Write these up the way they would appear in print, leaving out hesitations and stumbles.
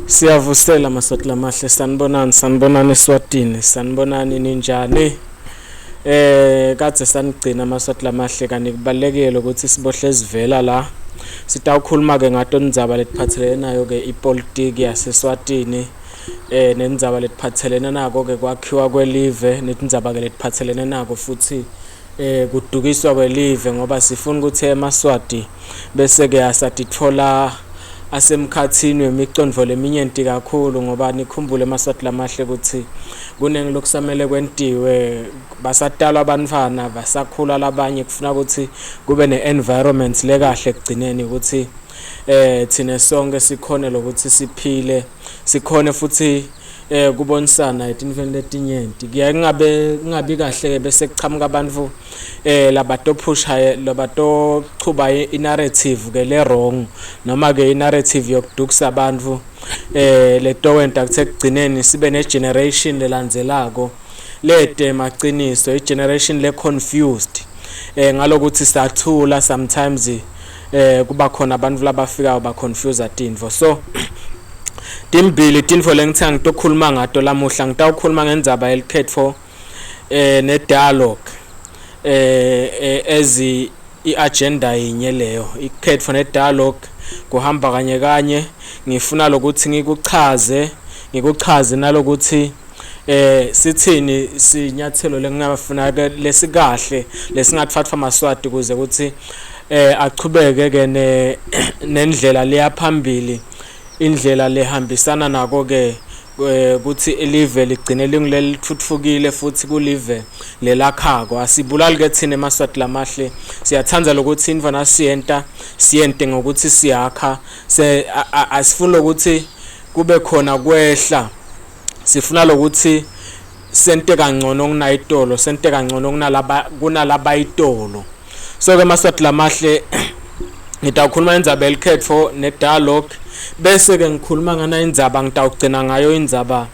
Siyavusela maswati lamahle sanibonani eSwatini sanibonani ninjani kade sanigcina maswati lamahle kanti kubalekile ukuthi sibohle sivela la sitawukhuluma ke ngato indzaba letiphathelene nayo ke ipolitiki yaseSwatini nendzaba letiphathelene nako ke kwakhiwa kwelive netindzaba ke letiphathelene nako futhi kudukiswa kwelive ngoba sifuna ukuthi eMaswati bese ke asatithola asemkhathini wemicondvo leminyenti kakhulu ngoba nikhumbule eMaswati lamahle ukuthi kunenge lokusamele kwentiwe basatalwa abantwana basakhula labanye kufuna ukuthi kube ne-environment lekahle ekugcineni ukuthi thina sonke sikhone lokuthi siphile sikhone futhi kubonisana etintweni letinyenti kuya kungabi kahle bese kuchamuka abantu labatochuba i-narrative ke le wrong noma ke i-narrative yokudukisa abantu letowenta kuthe kugcineni sibe ne-generation lelandzelako lete maciniso i-generation le confused ngalokuthi sathula sometimes kuba khona abantu labafikayo ba confuse tintfo so timbili tintfo lengithe ngitokhuluma ngato lamuhla ngitawukhuluma ngendzaba yelikhetfo ne-dialogue ezi i-agenda yinye leyo ikhetfo ne-dialogue kuhamba kanye kanye ngifuna lokuthi ngikuchaze nalokuthi sithini sinyathelo lengingafuna lesikahle lesingathathwa Maswati kuze ukuthi achubeke ke nendlela leya phambili indlela lehambisana nako ke ukuthi ilive ligcine lingilelithutfukile futhi kulive lelakhako asibulali ke thina eMaswati lamahle siyathanda lokuthi indvana siyente ngokuthi siyakha asifuna ukuthi kube khona kwehla sifuna lokuthi sente kangcono kunayitolo sente kangcono kunalaba itolo so ke eMaswati lamahle ngitawukhuluma indzaba yelikhetfo ne-dialogue bese ke ngikhuluma ngana indzaba ngitawugcina ngayo indzaba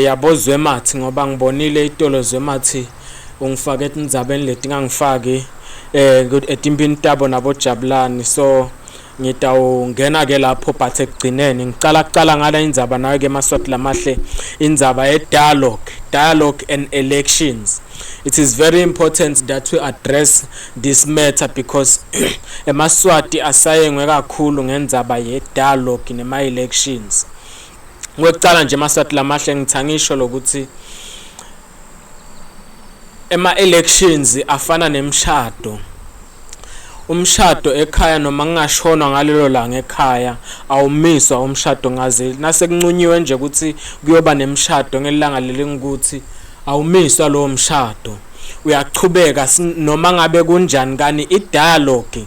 yabo Zwemart ngoba ngibonile itolo Zwemart ungifake etindzabeni letingangifaki etimpini tabo nabo Jabulani so ngitawungena ke lapho but ekugcineni ngicala ngala indzaba nayo ke eMaswati lamahle indzaba ye-dialogue and elections. It is very important that we address this matter because eMaswati asayengwe kakhulu ngendzaba ye-dialogue nema-elections. Ngokucala nje eMaswati lamahle ngithangisho lokuthi ema-elections afana nemshado. Umshado ekhaya noma ngingashona ngalelo langa ekhaya awumiswa umshado ngaze nasekunqunyiwe nje ukuthi kuyoba nemshado ngelanga lelingikuthi awumiswa lo mshado uyachubeka noma ngabe kunjani kani i-dialogue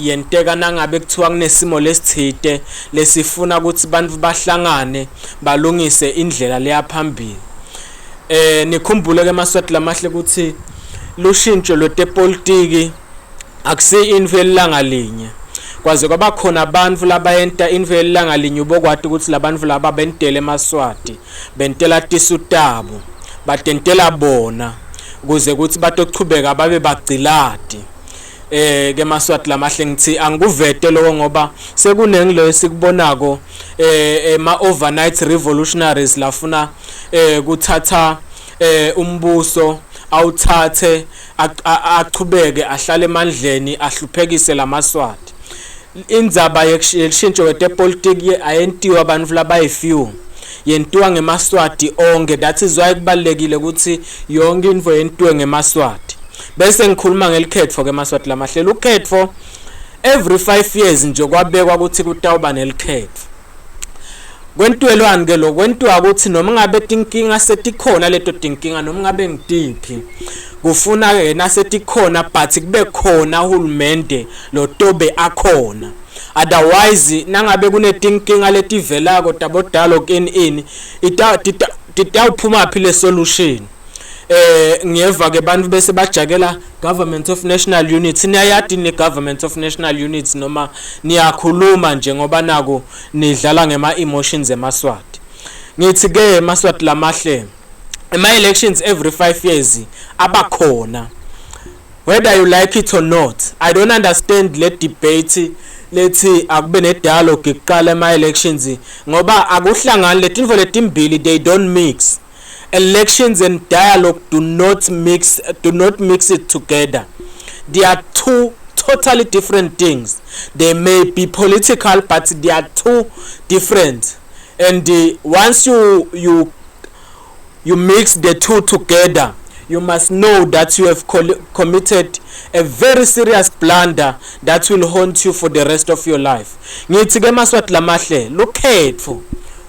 yenteka nangabe kuthiwa kunesimo lesithite lesifuna ukuthi abantu bahlangane balungise indlela leyaphambili nikhumbule ke eMaswati lamahle ukuthi lushintsho lwetepolitiki akusi into elanga linye kwaze kwaba khona abantu labayenta into elanga linye ubokwati ukuthi labantu laba bentele eMaswati bentela tisutabo batentela bona ukuze ukuthi batochubeka babe bagcilati ke eMaswati lamahle ngithi angikuvete lokho ngoba sekunengilo esikubonako overnight revolutionaries lafuna kuthatha umbuso awuthathe achubeke ahlale emandleni ahluphekise laMaswati indzaba yeshintsho wetepolitiki ayentiwa abantu labayifew yentiwa ngeMaswati onke that is why kubalekile ukuthi yonke info yentiwe ngeMaswati bese ngikhuluma ngelikhetfo ke eMaswati lamahle ukhetfo every 5 years nje kwabekwa ukuthi kutawuba nelikhetfo kwentwelwane ke lo kwentiwa ukuthi noma ngabe tinkinga setikhona leto tinkinga noma ngabe ngitiphi kufuna ke nasetikhona but kube khona uhulumende lo tobe akhona otherwise nangabe kunetinkinga letivelako tabo dialogue in itawuphuma phi le solution ngiyeva ke abantu bese bajakela government of national unity niyayadi ne government of national unity noma niyakhuluma nje ngoba nako nidlala ngema emotions eMaswati ngithi ke eMaswati lamahle ema-elections every 5 years abakhona whether you like it or not. I don't understand le debate lethi akube ne dialogue iqala ema elections ngoba akuhlangani letinto letimbili, they don't mix. Elections and dialogue do not mix it together. They are two totally different things. They may be political, but they are two different. And once you mix the two together, you must know that you have committed a very serious blunder that will haunt you for the rest of your life. Ngithi ke maswati lamahle lukhetho,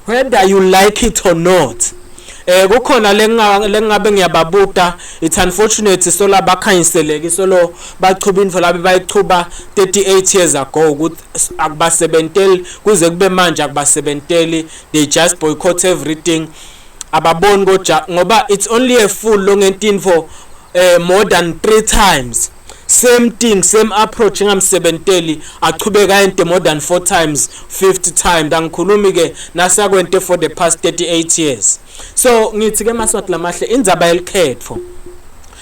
whether you like it or not. Kukhona lengabe ngiyababuta, it's unfortunate so la bakhanyiseleke solo bachuba info labe bayichuba 38 years ago ukuthi akubasebenteli kuze kube manje akubasebenteli, they just boycott everything. Ababoni koja ngoba it's only a fool long entinfo more than 3 times, same thing, same approach ngamsebenteli achubeka into more than 4 times 50 times angikhulumi ke nasakwente for the past 38 years. So ngithi ke maswati lamahle indzaba elikhetho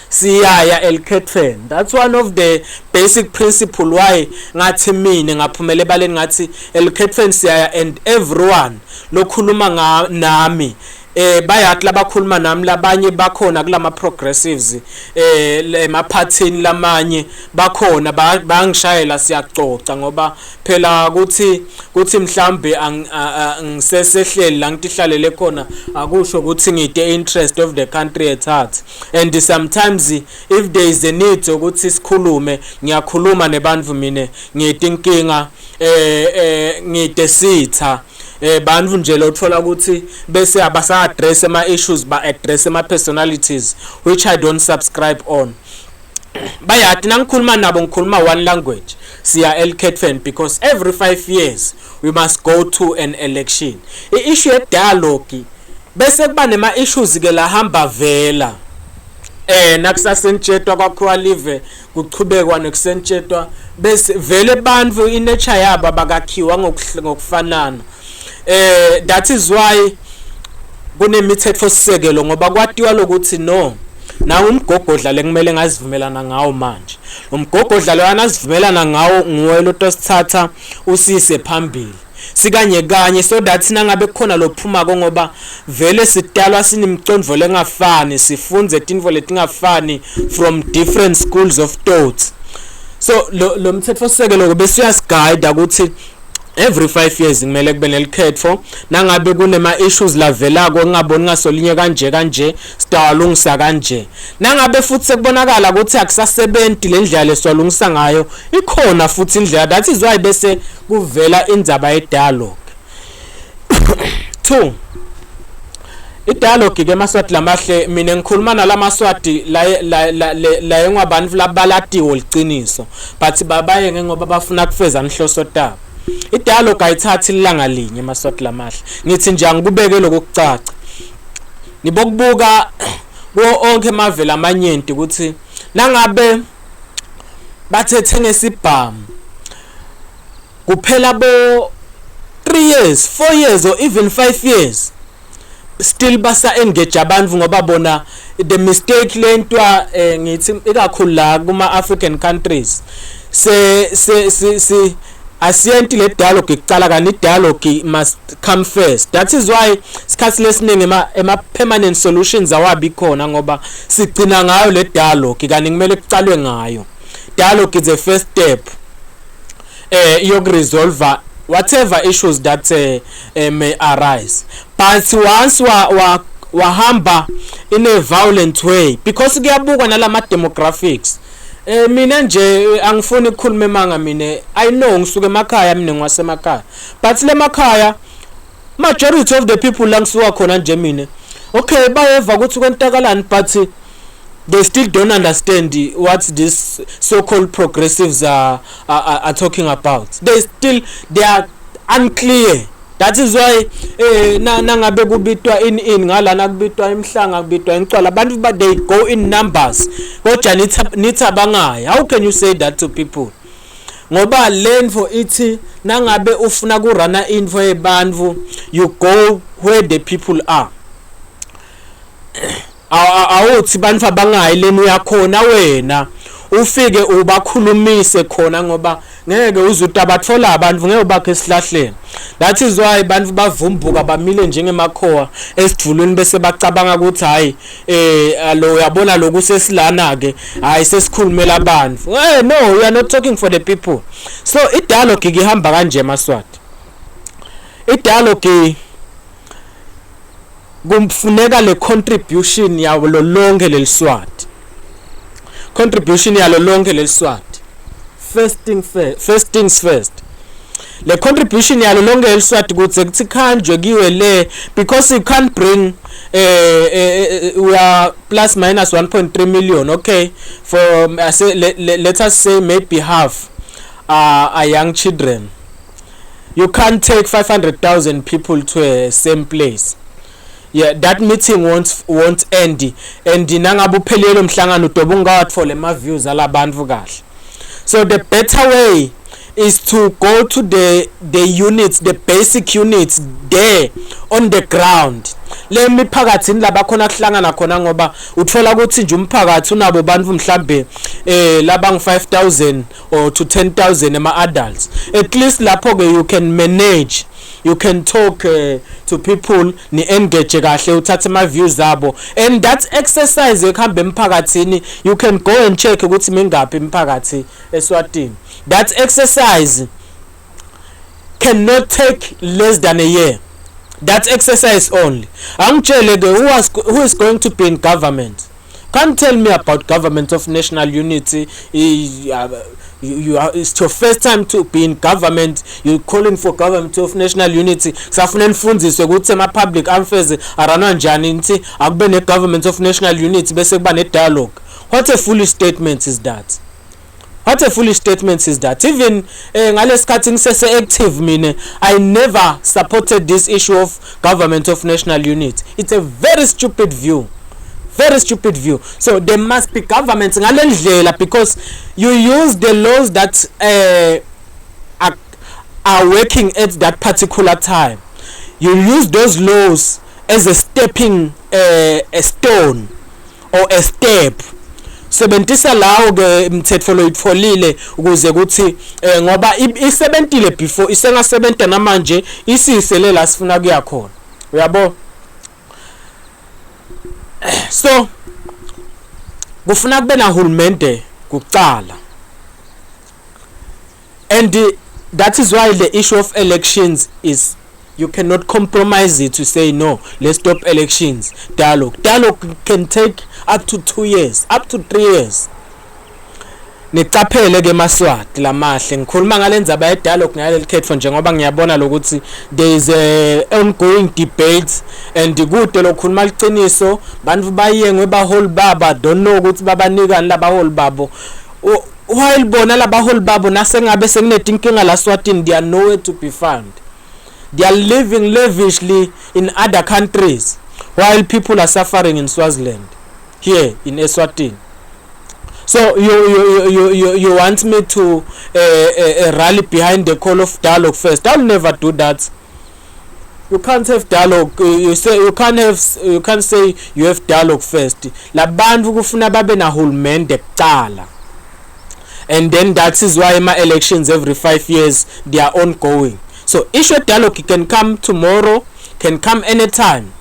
siyaya elikhetweni. That's one of the basic principle why ngathi mina ngaphumela ebaleni ngathi elikhetweni siyaya, and everyone lokhuluma nami bayathi labakhuluma nami labanye bakhona kulama progressives emaphathini lamanye bakhona bangishayela siyacoca ngoba phela kuthi mhlambe ngisesehleli la ngihlalele khona akusho ukuthi ngide interest of the country at heart. And sometimes if there is a need ukuthi sikhulume, ngiyakhuluma nebantu mina ngide inkinga ngide sitha bantu nje lothola ukuthi bese abasa address ama issues ba address ama personalities which I don't subscribe on. Bayathi nangikhuluma nabo ngikhuluma one language, siya elikhetweni, because every 5 years we must go to an election. I-issue ye dialogue bese kuba nema issues ke la hamba vela nakusasentshetswa kwakhiwa live kuchubekwa nekusentshetswa bese vele bantu inature yabo abakakhiwa ngokufanana. That is why kunemithetho sisekelo ngoba kwatiwa lokuthi no na umgogodla lekumele ngazivumelana ngawo manje. Umgogodla lo anazivumelana ngawo nguwe lotosithatha usise phambili sikanye kanye, so that nangabe khona lophuma ko ngoba vele sidalwa sinimicondvo lengafani, sifunze tinvo letingafani from different schools of thought. So lo mthetho sisekelo bese uyasiguide ukuthi every 5 years kumele kube nelikhetho, nangabe kunema issues lavelako ngingaboni ngasolinye kanje sitawalungisa kanje. Nangabe futhi sekubonakala ukuthi akusasebenzi lendlela leswalungisa ngayo, ikhona futhi indlela. That is why bese kuvela indzaba ye dialogue. 2, i-dialogue ke maswati lamahle mina ngikhuluma nalamaswati la yengabantu labalatiwe liqiniso, but babaye ngoba bafuna kufeza inhloso tabo. I-dialogue ayithathi ilanga linye maswati lamahle, ngithi nje angikubeke lokucaca nibokubuka kuwo onke amavele amanyenti ukuthi nangabe bathethe ngesibhamu kuphela bo 3 years 4 years or even 5 years still basa engage abantu ngoba bona the mistake lentwa ngithi ikakhulu la kuma African countries se asiyenti le dialogue icala kani dialogue must come first. That is why sikhathi lesiningi ema permanent solutions awabi khona ngoba sigcina ngayo le dialogue kani kumele kucalwe ngayo. Dialogue is the first step yokuresolve whatever issues that may arise. But once wahamba in a violent way, because kuyabuka nalama demographics, mina nje angifuni ukukhuluma manga mina I know ngisuka emakhaya mina ngwasemakhaya, but le makhaya majority of the people la ngisuka khona nje mina okay bayeva ukuthi kwentakalani, but they still don't understand what these so-called progressives are talking about. They are unclear. That is why nangabe kubitwa in ngalana kubitwa imhlanga kubitwa incwala abantu but they go in numbers kodwa nithi abangaya. How can you say that to people? Ngoba lenvo ithi nangabe ufuna kurana info yebantu you go where the people are. Awuthi bantu abangayi leni uyakhona wena ufike ubakhulumise khona ngoba ngeke uzuthi abathola abantu ngeke bakhe esihlahleni. That is why abantu bavumbuka bamile njengemakhowa esivulweni bese bacabanga ukuthi hayi lo uyabona lokhu sesilana ke hayi sesikhulumela abantu. No, we are not talking for the people. So i-dialogue ihamba kanje eMaswati. I-dialogue kumfuneka le contribution yawo lo lonke leliswati. Contribution yalo lonke leliswati. First things first. Le contribution yalo lonke leliswati kuthi kuthanjwe kiwe le because you can't bring we are plus minus 1.3 million, okay, for let us say maybe half are young children. You can't take 500,000 people to a same place. Yeah, that meeting won't end, and nangabe uphelele umhlangano udobe ungawathola ema views alabantu kahle. So the better way is to go to the units, the basic units there on the ground. Le miphakathini labakhona kuhlangana khona ngoba uthola ukuthi nje umphakathi unabo bantu mhlambe laba ngu-5,000 or to 10,000 ema adults. At least lapho ke you can manage, you can talk to people, ni engage kahle uthathe ama views zabo, and that exercise ekuhamba emphakathini you can go and check ukuthi mingaphi imphakathi eSwatini. That exercise cannot take less than a year. That exercise only. Angitshele ke who is going to be in government. Can't tell me about government of national unity. It's your first time to be in government. You're calling for government of national unity. Safuna nifundiswe ukuthi ema public affairs arana njani nti akube ne government of national unity bese kuba ne dialogue. What a foolish statement is that? What a foolish statement is that? Even ngalesikhathi ngisese active mina, I never supported this issue of government of national unity. It's a very stupid view. Very stupid view. So there must be governments ngalendlela because you use the laws that are working at that particular time. You use those laws as a stepping a stone or a step. Sebentisa lawo ke imithetho lo itfolile ukuze ukuthi ngoba isebentile before isengasebenta namanje isisele la sifuna kuya khona. Uyabo? So kufuna kube na hulumende kucala, and that is why the issue of elections is, you cannot compromise it to say no, let's stop elections. Dialogue can take up to 2 years, up to 3 years. Nicaphele ke Maswati lamahle ngikhuluma ngalendzaba ye dialogue ngaleli khetho njengoba ngiyabona lokuthi there is a ongoing debate, and kude lokhuluma liciniso bantu bayengwe baholi baba don't know ukuthi babanikani labaholi babo, while bona labaholi babo nasengabe sekunetinkinga la Swatini they are nowhere to be found. They are living lavishly in other countries while people are suffering in Swaziland, here in Eswatini. So you want me to rally behind the call of dialogue first? I'll never do that. You can't have dialogue. You can't say you have dialogue first. Labantu kufuna babe na hulumende kucala. And then that is why my elections every 5 years they are ongoing. So issue dialogue can come tomorrow, can come anytime.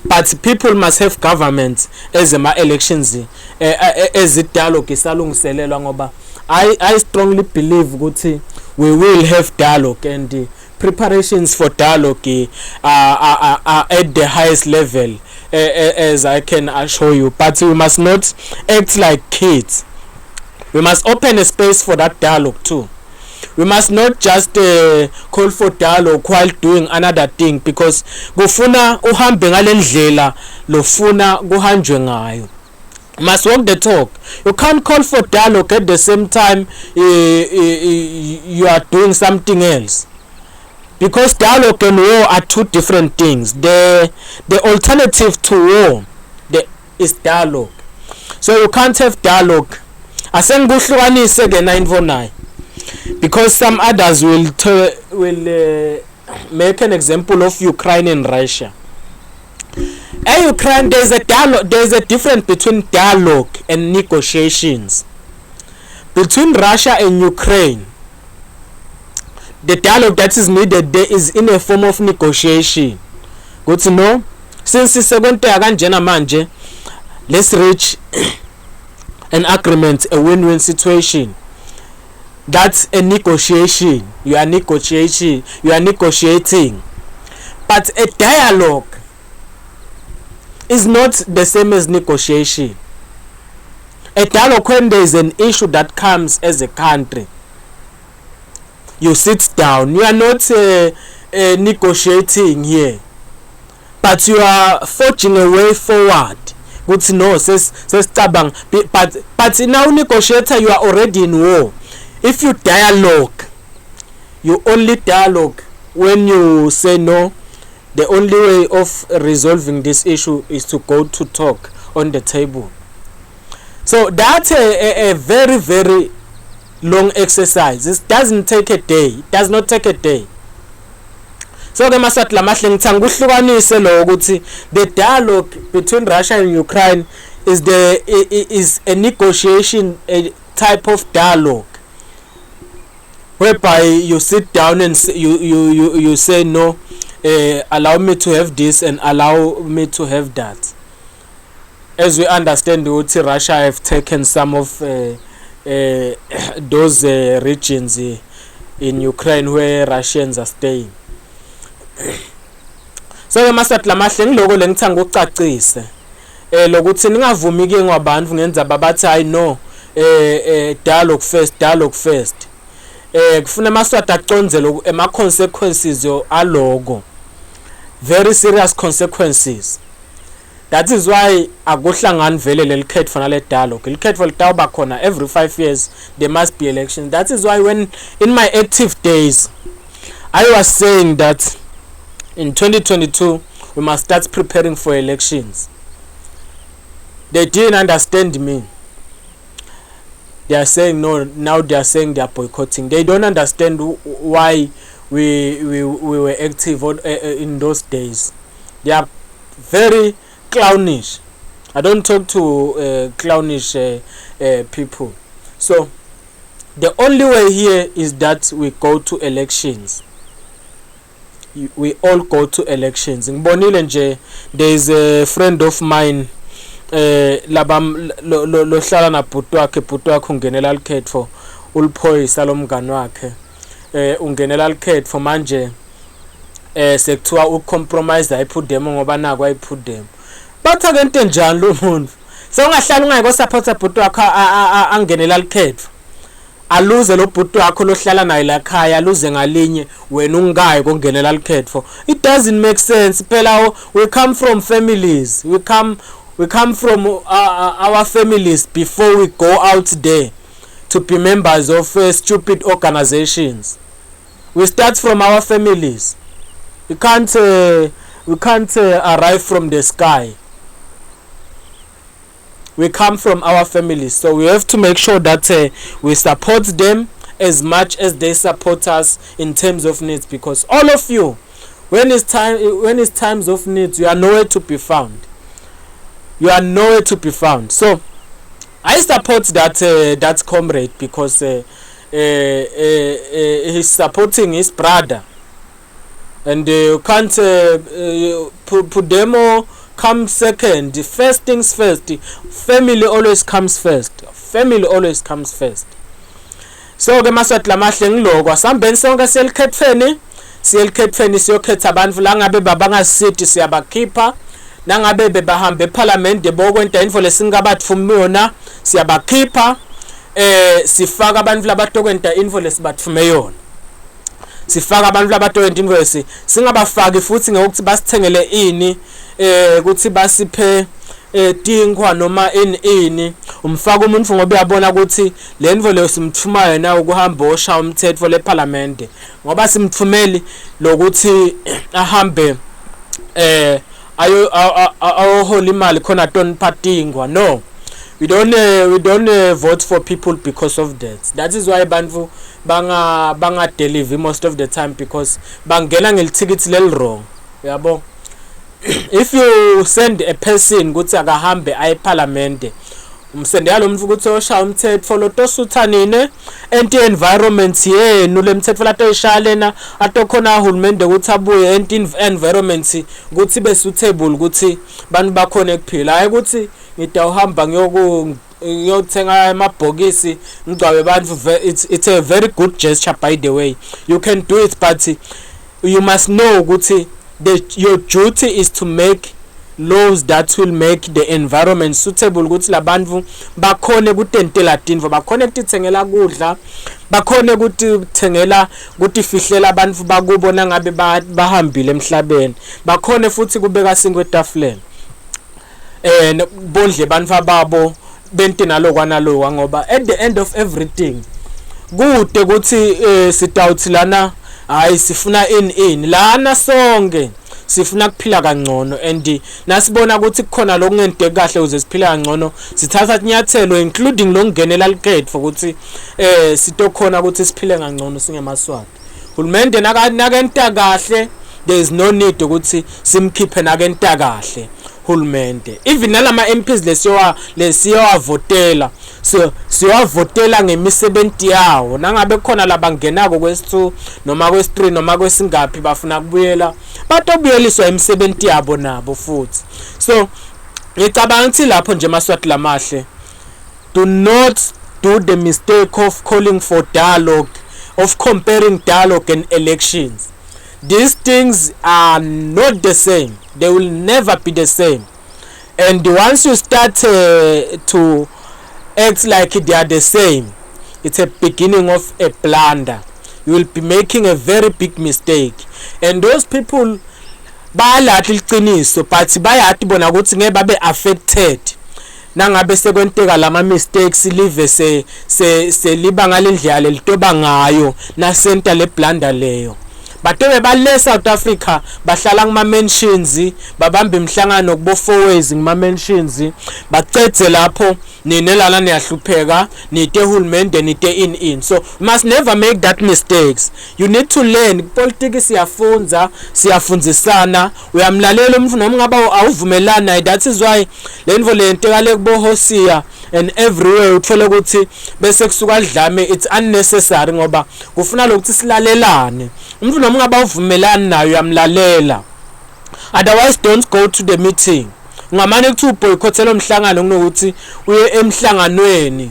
But people must have government as ama elections as a dialogue isalungiselelwa ngoba I strongly believe ukuthi we will have dialogue, and preparations for dialogue are at the highest level as I can assure you, but we must not act like kids. We must open a space for that dialogue too. We must not just call for dialogue while doing another thing, because kufuna uhambe ngalendlela lofuna kuhanjwe ngayo. You must walk the talk. You can't call for dialogue at the same time you are doing something else, because dialogue and war are two different things. The alternative to war is dialogue. So you can't have dialogue. Asenguhlukanise ke 949. Because some others will make an example of Ukraine and Russia. In Ukraine, there's a difference between dialogue and negotiations. between Russia and Ukraine, the dialogue that is needed there is in a form of negotiation. Good to know. Since sekwenteka kanjena manje, let's reach an agreement, a win-win situation. That's a negotiation. You are negotiating. But a dialogue is not the same as negotiation. A dialogue, when there is an issue that comes as a country, you sit down. You are not negotiating here, but you are forging a way forward. Good to know, says Tabang. But now negotiator, you are already in war. If you dialogue, you only dialogue when you say no. The only way of resolving this issue is to go to talk on the table. So that's a very, very long exercise. It doesn't take a day. It does not take a day. So the dialogue between Russia and Ukraine is a negotiation, a type of dialogue, whereby you sit down and you say no, allow me to have this and allow me to have that. As we understand, Russia have taken some of those regions in Ukraine where Russians are staying. So ke masatla mahle ngiloko lengithanga ukucacise lokuthi ningavumi ke ngabantu ngenza babathi I know dialogue first kufuna maswati acondzele ema consequences yo aloko, very serious consequences. That is why akuhlangani vele lelikhetho nale dialogue. Ilikhetho litawuba khona every 5 years. There must be elections. That is why when in my active days I was saying that in 2022 we must start preparing for elections. They didn't understand me. They are saying no. Now they are saying they are boycotting. They don't understand why we were active in those days. They are very clownish. I don't talk to clownish people. So the only way here is that we go to elections. We all go to elections. Ngibonile nje, there is a friend of mine labam lo hlala na bhuti wakhe ungenela likhetho uliphoyisa lomngani wakhe ungenela likhetho manje sekuthiwa ucompromise ayiphuddemo ngoba naku ayiphuddemo. Batha ngento njani lo muntu? Sewungahlala ungayiko support bhuti wakhe angenela likhetho. Aluze lo bhuti wakho lohlala naye la khaya aluze ngalinye wena ungayi kongenela likhetho. It doesn't make sense. Phela we come from families. We come from our families before we go out there to be members of stupid organizations. We start from our families. We can't arrive from the sky. We come from our families, so we have to make sure that we support them as much as they support us in terms of needs, because all of you, when it's times of needs, you are nowhere to be found. You are nowhere to be found. So I support that comrade because he's supporting his brother, and you can't put them come second. First things first. Family always comes first. Family always comes first. So ke maswati lamahle ngiloko asambeni sonke siyelikhetheni siyokhetha abantu la ngabe babangasithi siyabakhipha, nangabe bebahambe eParliament bokwenta info lesingabathumi yona siyabakhipha, sifaka abantu labatokwenta info lesibathume yona. Sifaka abantu labatokwenta info singabafaki futhi ngokuthi basithengele ini ukuthi basiphe tinkwa noma ini umfaka umuntu ngoba uyabona ukuthi le info leyo simthuma yena ukuhamba osha umthetho leParliament, ngoba simthumeli lokuthi ahambe ayohola imali khona tonipha tinkwa. No, we don't vote for people because of that. That is why bantu banga deliver most of the time, because bangena ngelithikithi leli wrong. Yabo, if you send a person ukuthi akahambe aye eParliament umsendela lo muntu ukuthi oshaya umthetho lo tosuthanine anti environment yenu le mthetho la toyishaya lena atokhona uhulumende ukuthi abuye anti environment ukuthi be suitable ukuthi bantu bakhona ekuphila hayi ukuthi ngidawuhamba ngiyothenga amabhokisi ngicwabe bantu. It's a very good gesture, by the way. You can do it, but you must know ukuthi your duty is to make laws that will make the environment suitable ukuthi labantu bakhone kutentela tinvo, bakhone kutithengela kudla, bakhone kutithengela kutifihlela abantu bakubona ngabe bahambile emhlabeni, bakhone futhi kubeka singwe etafuleni bondle bantu ababo bente nalokwa nalokwa. Ngoba at the end of everything kude ukuthi sidawuthi lana hayi sifuna ini lana sonke sifuna kuphila kangcono, and nasibona ukuthi kukhona lokungente kahle uze siphile kangcono sithatha inyathelo including lokungenela likhetho ukuthi sitokhona ukuthi siphile kangcono singemaswati. Hulumende nakenta kahle, there is no need ukuthi simkhiphe nakenta kahle hulumende. Even nalama MPs lesiyawavotela siyawavotela ngemisebenzi yawo, nangabe khona labangenako kwesi2 noma kwesi3 noma kwesingaphi bafuna kubuyela batobuyeliswa imisebenzi yabo nabo futhi. So ngicabanga ukuthi lapho nje maswati lamahle, do not do the mistake of calling for dialogue, of comparing dialogue and elections. These things are not the same. They will never be the same. And once you start to act like they are the same, it's a beginning of a blunder. You will be making a very big mistake. And those people bayalathi liqiniso but bayathi bona ukuthi ngeke babe affected nangabe sekwenteka lama mistakes live se liba ngalendlela lelitoba ngayo na center le blunder leyo. Batobe bale South Africa bahlala kuma mentions, babamba imhlangano kubo 4 ways ngima mentions, bacethe lapho ninelana niyahlupheka nite hulumende nite in. So you must never make that mistakes. You need to learn. Politics siyafundzisana, uyamlalela umuntu noma ngaba awuvumelana. That is why lenvo lenteka kubo Hosiya and everywhere uthola ukuthi bese kusuka dlame, it's unnecessary ngoba kufuna lokuthi silalelane. Umuntu noma ngaba uvumelana nayo uyamlalela, otherwise don't go to the meeting. Ungamane kuthi uboycotthela umhlangano kunokuthi uye emhlanganweni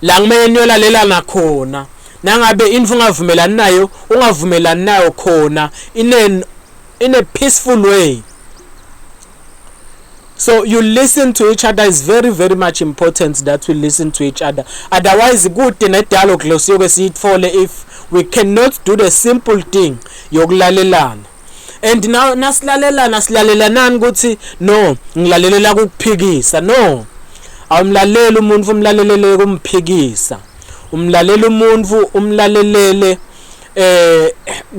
la kumele niyolalelana khona, nangabe info ungavumelani nayo ungavumelani nayo khona in a peaceful way. So you listen to each other. Is very very much important that we listen to each other. Otherwise good ne dialogue lo siyoke siyithole if we cannot do the simple thing yokulalelana. And now nasilalelana ukuthi no ngilalelela ukuphikisa. No, awumlalela umuntu umlalelele kumphikisa, umlalela umuntu umlalelele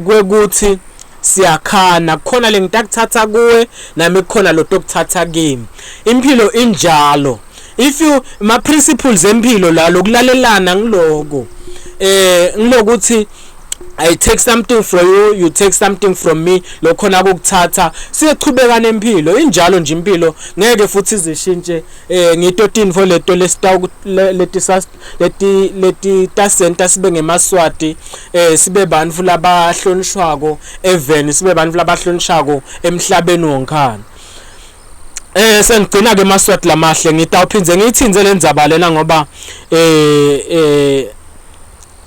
kwekuthi siyakhana khona lengitakuthatha kuwe nami khona lo tokuthatha kimi. Impilo injalo. If you ma principles empilo la lokulalelana ngiloko ngilokuthi I take something from you, you take something from me, lokhona ukuthatha siqhubeka nempilo injalo nje impilo ngeke futhi izishintshe. Ngito tinfo leto leti ta center sibe ngemaswati, sibe bantu labahlonishwako even sibe bantu labahlonishako emhlabeni wonkhana. Sengigcina ke maswati lamahle ngitawuphinze ngithinze lendzaba lena ngoba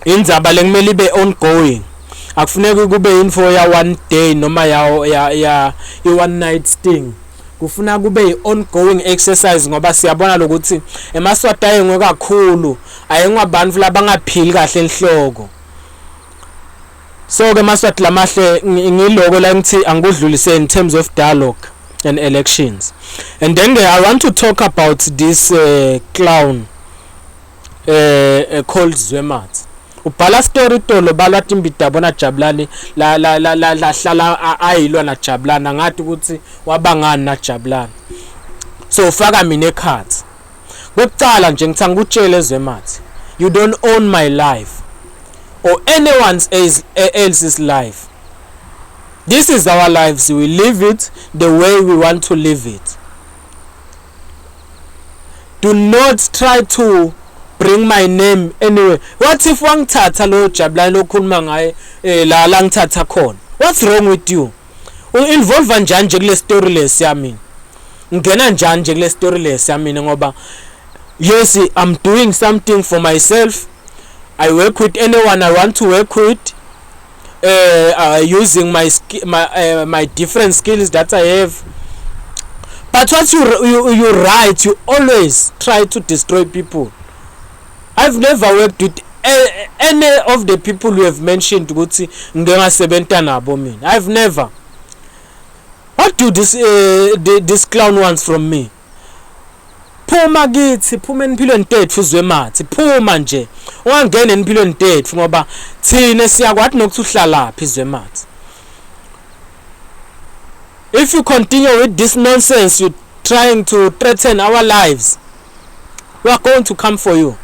indzaba lekumele ibe ongoing. Akufuneki kube info ya one day noma ya one night thing. Kufuna kube ongoing exercise ngoba siyabona lokuthi emaswati ayengwe kakhulu ayengwabantu labangaphili kahle enhloko. So ke maswati lamahle ngiloko la ngithi angudlulise in terms of dialogue and elections. And then I want to talk about this clown called Zwemart. Ubhala story tolo balathi imbidabona Jabulani la hlala ayilwa na Jabulani ngathi ukuthi wabangani na Jabulani. So ufaka mina ekhati. Kokucala nje ngithanga ukutshela Zwemart, you don't own my life or anyone else's life. This is our lives. We live it the way we want to live it. do not try to bring my name anyway. What if wangithatha lo Jabulani lokhuluma ngaye la ngithatha khona? What's wrong with you? Involve njani nje kule story lesi yami? Ngena njani nje kule story lesi yami ngoba yes, I'm doing something for myself. I work with anyone I want to work with, using my different skills that I have. But once you write, you always try to destroy people. I've never worked with any of the people you have mentioned. I've never. What do this clown wants from me? Phuma kithi, phuma empilweni tethu Zwemart, phuma nje. Ungangena empilweni tethu ngoba thina siyakwathi nokuthi uhlala laphi Zwemart. If you continue with this nonsense, you trying to threaten our lives, we are going to come for you.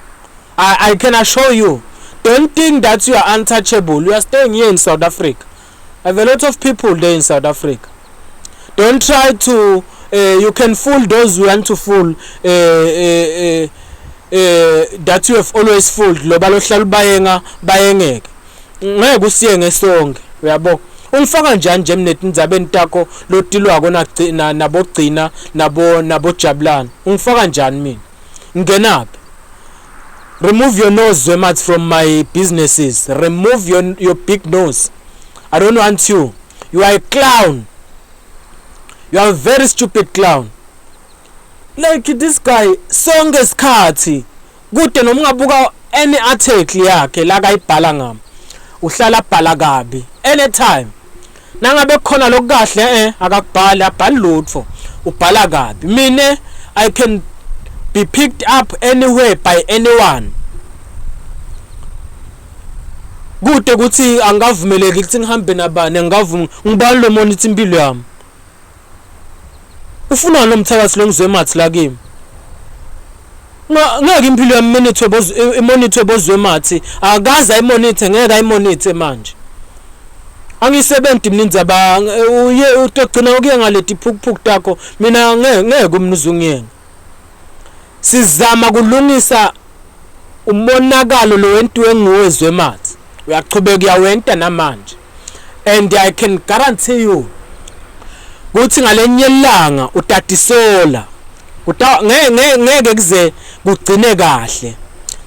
I can assure you. Don't think that you are untouchable. You are staying here in South Africa. I have a lot of people there in South Africa. Don't try to you can fool those who want to fool, that you have always fooled. Lo balohlala bayengeke ngeke usiye ngesonke uyabo. Ungifaka njani nje mnet indzabeni takho lotilwako nabogcina nabo Jabulani? Ungifaka njani mina? Ngenaphi? Remove your nose, Zwemart, from my businesses. Remove your big nose. I don't want you. You are a clown. You are a very stupid clown. Like this guy, sonke isikhathi kude noma ungabuka any article yakhe la kayibhala ngami, uhlala bhala kabi anytime. Nangabe khona lokukahle akakubhali, abhali lutho, ubhala kabi. Mina I can be picked up anywhere by anyone. Kude ukuthi angavumeleki ukuthi ngihambe nabani, ngibani lo monitor impilo yami. Ufuna nomthakathi lo ngizweMart la kimi. Ngeke impilo yami monitor boZwemart, akaza imonitor, ngeke ayimonitor manje. Angisebenzi mina indzaba uye utogcina ukuye ngaleti phukuphuku takho, mina ngeke umnuzu ngiyenga. Sizama kulungisa umonakalo lo wentiwe nguwe Zwemart. Uyaqhubeka uyawenta namanje. And I can guarantee you ukuthi ngalenye ilanga utatisola ngeke kuze kugcine kahle.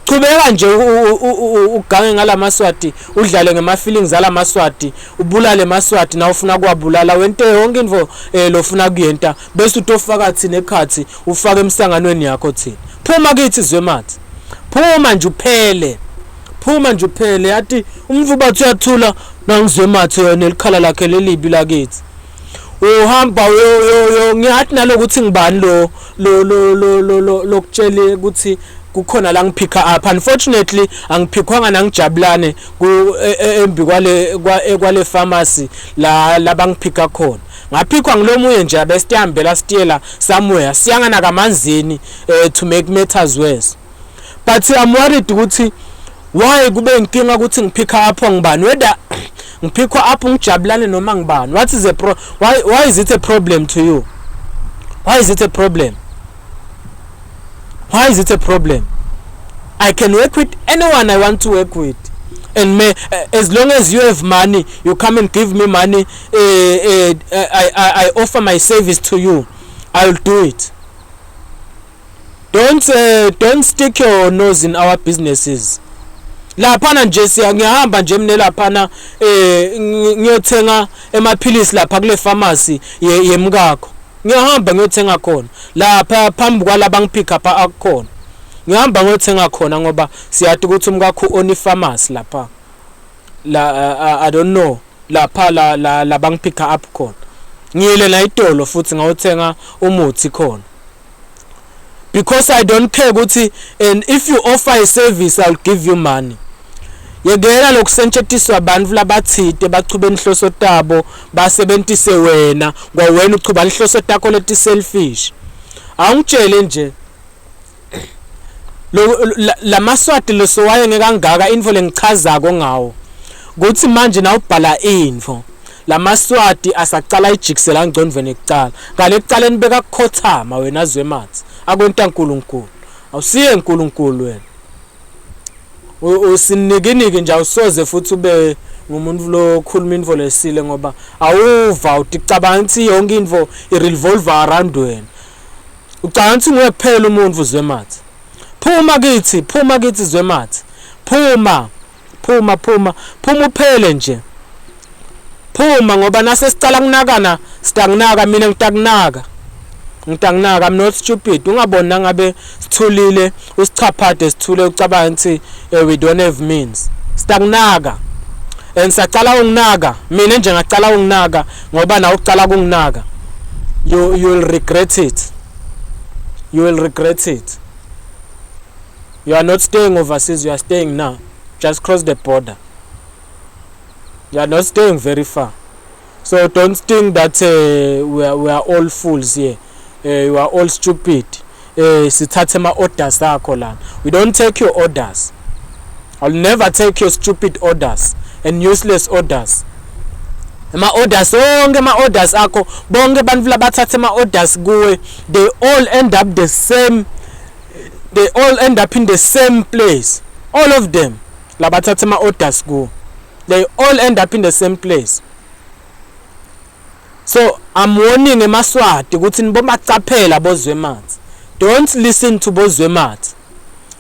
Qhubeka nje ugange ngalamaswati, udlale ngema feelings alamaswati, ubulale emaswati na ufuna kwabulala, wente yonke into lofuna kuyenta bese utofaka thina ekhathi ufaka emsanganweni yakho thina. Phuma kithi Zwemart. Phuma nje uphele. Phuma nje uphele. Yathi umvu bathu yathula nangiZwemart yona elikhala lakhe lelibi lakithi. Uhamba yo ngiyathi nalokuthi ngibani lo kutshele ukuthi kukhona la ngiphika up. Unfortunately angiphikwanga nangijabulane embi kwale pharmacy la bangiphika khona. Ngaphikwa ngilomuye nje abesihambela stiyela somewhere siyangana kamanzini to make matters worse. But I'm worried ukuthi why kube inkinga ukuthi ngiphika up ngibani, whether ngiphikwa up ngijabulane noma ngibani. What is why is it a problem to you? Why is it a problem? Why is it a problem? I can work with anyone I want to work with, and as long as you have money, you come and give me money. I offer my service to you. I'll do it. Don't stick your nose in our businesses. Laphana nje ngiyahamba nje mine laphana ngiyothenga emaphilisi lapha kule pharmacy yemkakho. Ngiyahamba ngiyothenga khona lapha phambi kwalaba ngipick up akukhona. Ngihamba ngiyothenga khona ngoba siyathi ukuthi umkakho oni pharmacy lapha I don't know lapha la bangipick up khona. Ngiyele la itolo futhi ngawuthenga umuthi khona. Because I don't care ukuthi, and if you offer a service I'll give you money. Yegela lokusentshetiswa abantu labathide bachube inhloso tabo basebentise wena ngoba wena uchuba inhloso takho leti selfish. Awungitshele nje la maswati losowaye ngekangaka info lengichazako ngawo ukuthi manje na ubhala info la maswati asaqala ijikisela ngcondvweni ekucala ngale ekucaleni beka khothama wena Zwemart akwenta uNkulunkulu awusiye uNkulunkulu wena usinikiniki nje awusoze futhi ube ngumuntu lo khuluma info lesile ngoba awuva uticabanga ukuthi yonke info irevolve around wena ucabanga ukuthi nguwe kuphela umuntu Zwemart phuma kithi Zwemart phuma uphele nje phuma ngoba nase sicala kunakana sitanginaka mina ngitakunaka I'm not stupid ungabona ngabe sithulile usichaphathe sithule ucabanga ukuthi we don't have means sitanginaka and sacala unginaka mina nje ngacala unginaka ngoba na ucala kunginaka you will regret it you are not staying overseas, you are staying now. Just cross the border. You are not staying very far. So don't think that we are all fools here. You are all stupid. Sithathe ma orders akho lana. We don't take your orders. I'll never take your stupid orders and useless orders. Ma orders onke ma orders akho bonke bantu labathathe ma orders kuwe, they all end up in the same place. All of them labathathe ma orders kuwe, they all end up in the same place. So I'm warning emaswati ukuthi nibomacaphela boZwemart. Don't listen to boZwemart.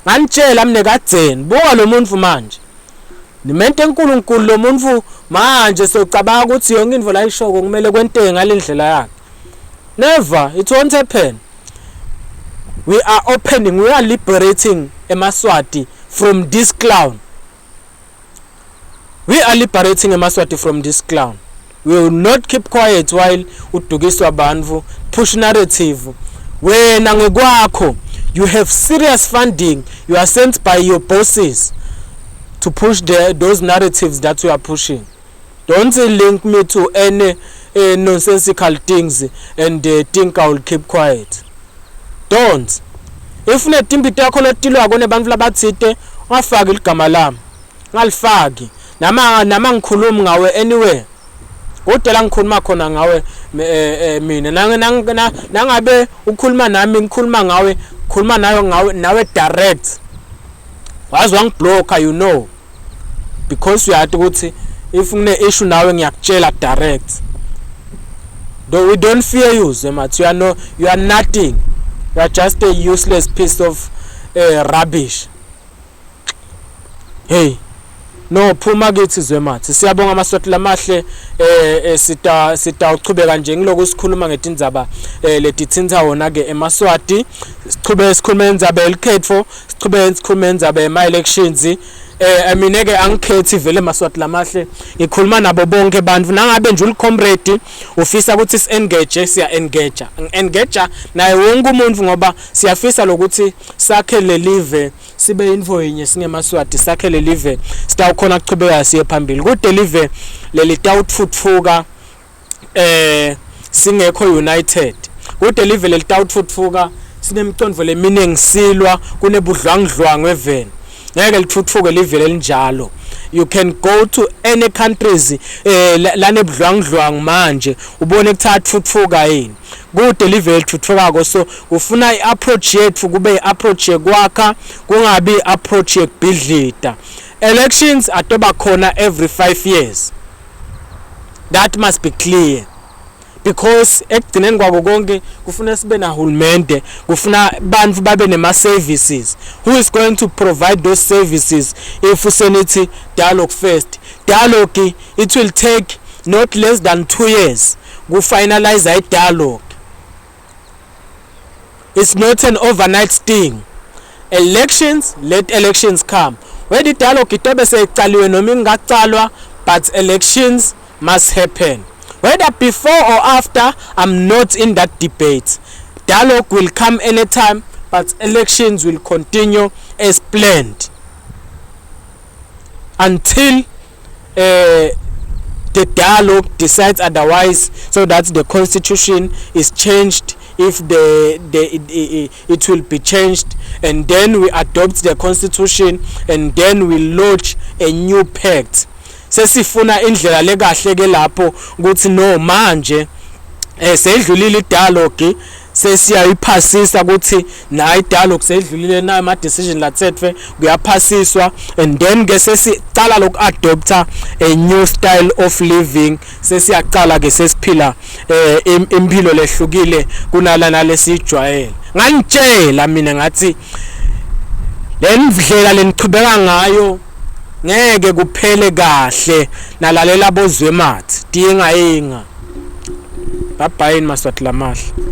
Ngantshela mne kadzeni buka lo muntu manje. Nimente uNkulunkulu lo muntu manje socabanga ukuthi yonke into la ishoko kumele kwenteke ngalendlela yakhe. Never, it won't happen. We are liberating emaswati from this clown. We are liberating emaswati from this clown. We will not keep quiet while udukiswa abantu push narrative. Wena ngekwakho you have serious funding, you are sent by your bosses to push those narratives that you are pushing. Don't link me to any nonsensical things and think I will keep quiet. Don't. If netimbi yakho lotilwa kone bantu labathite ungafaki igama lami ngalifaki nama ngikhuluma ngawe anyway kodwa ngikhuluma khona ngawe mina nangabe ukhuluma nami ngikhuluma ngawe khuluma nawe direct wazi wangiblocker you know because uyathi ukuthi if ngine issue nawe ngiyakutshela direct. Though we don't fear you Zwemart, you are nothing. You are just a useless piece of rubbish. Hey, no phuma kithi Zwemart. Siyabonga amaswati lamahle sita uchubeka nje ngiloku sikhuluma ngetindzaba letithinta wona ke emaswati. Sikhuluma indzaba elikhetfo, sikhuluma indzaba ema elections. Mina ke angikhethi vele maswati lamahle ngikhuluma nabo bonke bantu nangabe nje ulicomrade ufisa ukuthi si-engage siya engage naye wonke umuntu ngoba siyafisa lokuthi sakhe lelive sibe info yenye singemaswati sakhe lelive sitawukhona kuchubeka siye phambili kude live lelitawutfutfuka singekho united kude live lelitawutfutfuka sinemicondvo leminingi silwa kunebudlwangudlwangu eveni ngeke lithuthuke livele linjalo. You can go to any countries lanebudlwangudlwangu manje ubone kuthatha futfuka yini kude livele lithuthuka so ufuna iapproach yethu kube iapproach yekwakha kungabi iapproach yekubhidlita. Elections atoba khona every 5 years. That must be clear. Because ekugcineni kwako konke kufuna sibe na hulumende kufuna bantu babe nema services. Who is going to provide those services if usenithi dialogue first? Dialogue it will take not less than 2 years to finalize a dialogue. It's not an overnight thing. Elections, let elections come. When the dialogue itobe seyicaliwe noma ingacalwa, but elections must happen. Whether before or after, I'm not in that debate. Dialogue will come anytime, but elections will continue as planned until the dialogue decides otherwise, so that the constitution is changed. If it will be changed, and then we adopt the constitution, and then we launch a new pact. Sesifuna indlela lekahle ke lapho ukuthi no manje sedlulile dialogue sesiyayiphasisa ukuthi nayi dialogue sedlulile na ama decision lathethwe kuyaphasiswa, and then ke sesicala loku-adopta a new style of living, sesiyacala ke sesiphila impilo lehlukile kunalana lesijwayele. Nganitshela mina ngathi le ndlela lenichubeka ngayo ngeke kuphele kahle, nalalela bo Zwemart dinga. Bye bye Maswati lamahle.